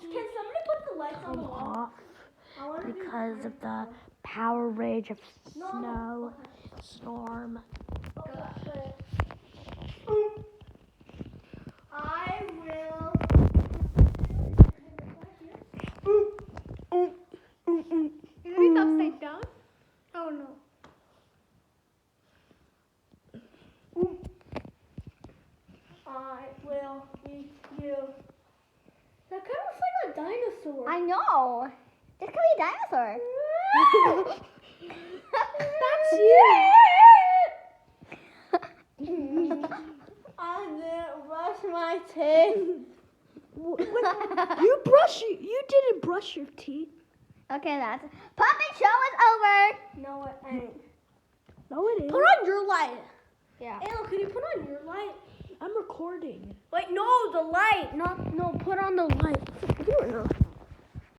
Can somebody put the lights on the wall? off because of the power rage of snowstorm. I will. You read upside down? Oh no. I will eat you. That kind of looks like a dinosaur. I know. This could be a dinosaur. That's you. I didn't brush my teeth. You didn't brush your teeth. Okay, that's puppet show is over. No, it ain't. No, it isn't. Put on your light. Yeah. Ayla, can you put on your light? I'm recording. Wait, no, the light. No,